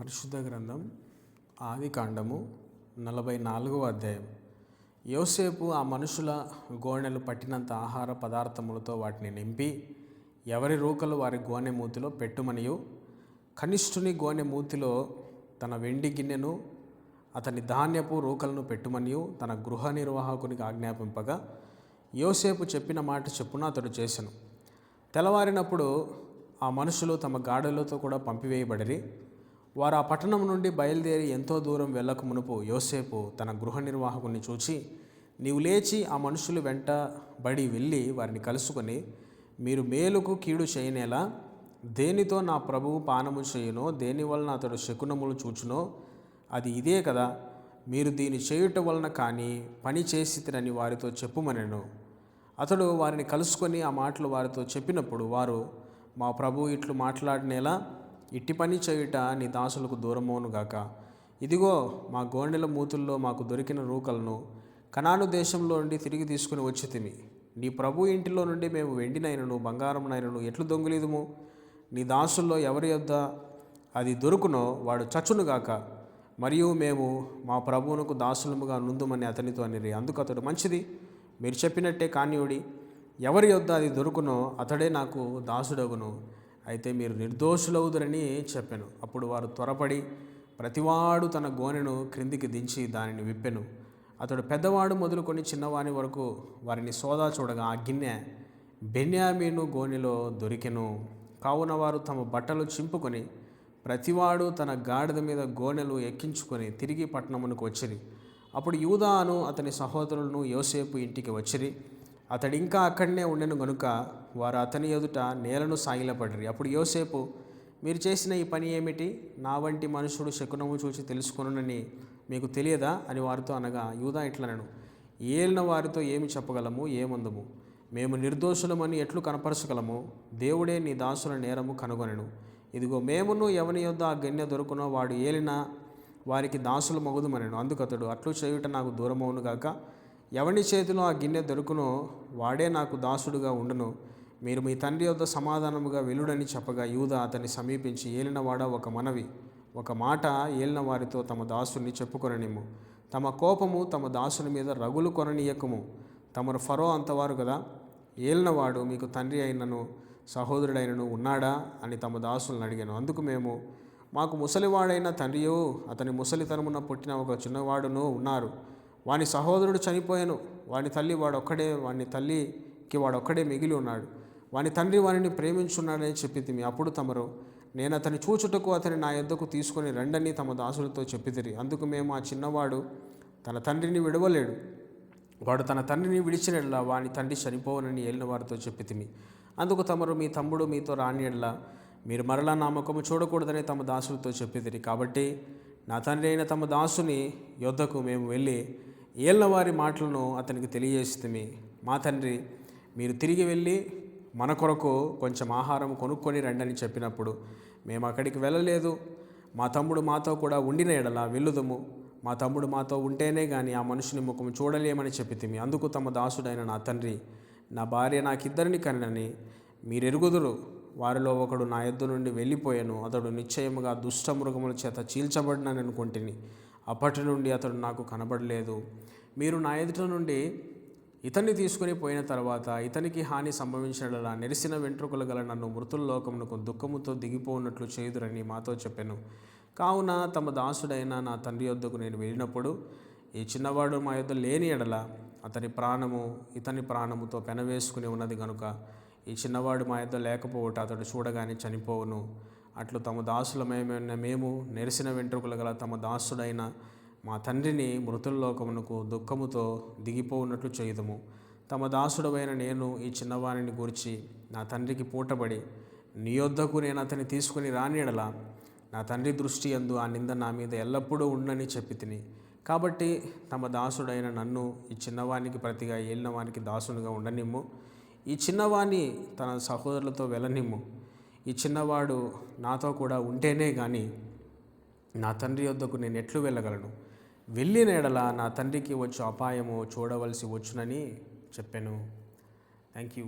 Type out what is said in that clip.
పరిశుద్ధ గ్రంథం ఆదికాండము 44వ అధ్యాయం. యోసేపు ఆ మనుషుల గోనెలు పట్టినంత ఆహార పదార్థములతో వాటిని నింపి ఎవరి రూకలు వారి గోనె మూతిలో పెట్టుమనియు, కనిష్ఠుని గోనె మూతిలో తన వెండి గిన్నెను అతని ధాన్యపు రూకలను పెట్టుమనియు తన గృహ నిర్వాహకునికి ఆజ్ఞాపింపగా, యోసేపు చెప్పిన మాట చెప్పున అతడు చేసెను. తెల్లవారినప్పుడు ఆ మనుషులు తమ గాడులతో కూడా పంపివేయబడిరి. వారు ఆ పట్టణం నుండి బయలుదేరి ఎంతో దూరం వెళ్ళక మునుపు యోసేపు తన గృహ నిర్వాహకుని చూచి, నీవు లేచి ఆ మనుషులు వెంటబడి వెళ్ళి వారిని కలుసుకొని, మీరు మేలుకు కీడు చేయనేలా దేనితో నా ప్రభువు పానము చేయునో, దేని వలన అతడు శకునములు చూచునో అది ఇదే కదా. మీరు దీని చేయుట వలన కానీ పని చేసితిరని వారితో చెప్పుమనెను. అతడు వారిని కలుసుకొని ఆ మాటలు వారితో చెప్పినప్పుడు వారు, మా ప్రభువు ఇట్లు మాట్లాడినేలా ఇట్టి పని చేయుట నీ దాసులకు దూరమవునుగాక. ఇదిగో మా గోనెల మూతుల్లో మాకు దొరికిన రూకలను కనాను దేశంలో నుండి తిరిగి తీసుకుని వచ్చితిమి. నీ ప్రభు ఇంటిలో నుండి మేము వెండినైనను బంగారమునైనను ఎట్లు దొంగిలిదుము? నీ దాసుల్లో ఎవరి యొద్ద అది దొరుకునో వాడు చచ్చునుగాక. మరియు మేము మా ప్రభువునకు దాసులముగా నుందుమని అతనితో అనిరి. అందుకు అతడు, మంచిది, మీరు చెప్పినట్టే కానియుడి. ఎవరి యొద్ద అది దొరుకునో అతడే నాకు దాసుడగును. అయితే మీరు నిర్దోషులవుదురని చెప్పెను. అప్పుడు వారు త్వరపడి ప్రతివాడు తన గోనెను క్రిందికి దించి దానిని విప్పెను. అతడు పెద్దవాడు మొదలుకొని చిన్నవాని వరకు వారిని సోదా చూడగా ఆ గిన్నె బెన్యామీను గోనెలో దొరికెను. కావున వారు తమ బట్టలు చింపుకొని ప్రతివాడు తన గాడిద మీద గోనెలు ఎక్కించుకొని తిరిగి పట్టణమునకు వచ్చిరి. అప్పుడు యూదాను అతని సహోదరులను యోసేపు ఇంటికి వచ్చిరి. అతడు ఇంకా అక్కడనే ఉండెను గనుక వారు అతని ఎదుట నేలను సాగిలపడిరి. అప్పుడు యోసేపు, మీరు చేసిన ఈ పని ఏమిటి? నా వంటి మనుషుడు శకునము చూచి తెలుసుకొనునని మీకు తెలియదా అని వారితో అనగా, యూదా ఇట్లనెను, ఏలిన వారితో ఏమి చెప్పగలము, ఏమందుము? మేము నిర్దోషులమని ఎట్లు కనపరచగలము? దేవుడే నీ దాసుల నేరము కనుగొనెను. ఇదిగో మేమును ఎవని యొద్ద ఆ గిన్నె దొరుకునో వాడు ఏలిన వారికి దాసులు మగుదుమనెను. అందుకతడు, అట్లు చేయుట నాకు దూరమవునుగాక. ఎవని చేతిలో ఆ గిన్నె దొరుకునో వాడే నాకు దాసుడుగా ఉండును. మీరు మీ తండ్రి యొద్ద సమాధానముగా వెలుడని చెప్పగా, యూదా అతన్ని సమీపించి, ఏలినవాడ, ఒక మాట ఏలిన వారితో తమ దాసుని చెప్పుకొననిమ్ము. తమ కోపము తమ దాసుని మీద రగులు కొననీయకము. తమరు ఫరో అంతవారు కదా. ఏలినవాడు మీకు తండ్రి అయినను సహోదరుడైనను ఉన్నాడా అని తమ దాసులను అడిగాను. అందుకు మేము, మాకు ముసలివాడైన తండ్రియో అతని ముసలితనమున పుట్టిన ఒక చిన్నవాడును ఉన్నారు. వాని సహోదరుడు చనిపోయాను. వాని తల్లికి వాడొక్కడే మిగిలి ఉన్నాడు. వాని తండ్రి వానిని ప్రేమించున్నాడని చెప్పితిమి. అప్పుడు తమరు, నేను అతని చూచుటకు అతని నా యొద్దకు తీసుకొని రండని తమ దాసులతో చెప్పితిరి. అందుకు మేము, ఆ చిన్నవాడు తన తండ్రిని విడవలేడు. వాడు తన తండ్రిని విడిచినట్లా వాని తండ్రి చనిపోవనని ఏలిన వారితో చెప్పితిమి. అందుకు తమరు, మీ తమ్ముడు మీతో రానియడ్లా మీరు మరలా నా ముఖము చూడకూడదని తమ దాసులతో చెప్పితిరి. కాబట్టి నా తండ్రి అయిన తమ దాసుని యొద్దకు మేము వెళ్ళి ఏలిన వారి మాటలను అతనికి తెలియజేసితిమి. మా తండ్రి, మీరు తిరిగి వెళ్ళి మన కొరకు కొంచెం ఆహారం కొనుక్కొని రండని చెప్పినప్పుడు మేము అక్కడికి వెళ్ళలేదు. మా తమ్ముడు మాతో కూడా ఉండిన ఎడల వెళ్ళుదుము. మా తమ్ముడు మాతో ఉంటేనే కానీ ఆ మనుషుని ముఖం చూడలేమని చెప్పితిమి. అందుకు తమ దాసుడైన నా తండ్రి, నా భార్య నాకిద్దరిని కనని మీరెరుగుదురు. వారిలో ఒకడు నా యొద్ద నుండి వెళ్ళిపోయాను. అతడు నిశ్చయముగా దుష్టమృగముల చేత చీల్చబడినని అనుకుంటుని. అప్పటి నుండి అతడు నాకు కనబడలేదు. మీరు నా ఎదుట నుండి ఇతన్ని తీసుకుని పోయిన తర్వాత ఇతనికి హాని సంభవించినలా నెరిసిన వెంట్రుకలు గల నన్ను మృతుల లోకమునకు దుఃఖముతో దిగిపోనట్లు చేయుదురని మాతో చెప్పాను. కావున తమ దాసుడైన నా తండ్రి యొద్దకు నేను వెళ్ళినప్పుడు, ఈ చిన్నవాడు మా యొద్ద లేని ఎడల ఇతని ప్రాణముతో పెనవేసుకుని ఉన్నది గనుక ఈ చిన్నవాడు మా యొద్ద లేకపోవట అతడు చూడగానే చనిపోవును. అట్లు తమ దాసులమైన మేము నెరిసిన వెంట్రుకలు గల తమ దాసుడైన మా తండ్రిని మృతుల లోకమునకు దుఃఖముతో దిగిపోవునట్లు చేయుదుము. తమ దాసుడవైన నేను ఈ చిన్నవాణిని గూర్చి నా తండ్రికి పూటబడి నీ యొద్దకు నేను అతన్ని తీసుకుని రానియడలా నా తండ్రి దృష్టి యందు ఆ నింద నా మీద ఎల్లప్పుడూ ఉండని చెప్పి తిని. కాబట్టి తమ దాసుడైన నన్ను ఈ చిన్నవానికి ప్రతిగా ఏలినవానికి దాసునిగా ఉండనిమ్ము. ఈ చిన్నవాణి తన సహోదరులతో వెళ్ళనిమ్ము. ఈ చిన్నవాడు నాతో కూడా ఉంటేనే కానీ నా తండ్రి యొద్దకు నేను ఎట్లు వెళ్ళగలను? వెళ్ళిన ఎడల నా తండ్రికి వచ్చు అపాయము చూడవలసి వచ్చునని చెప్పాను. Thank you.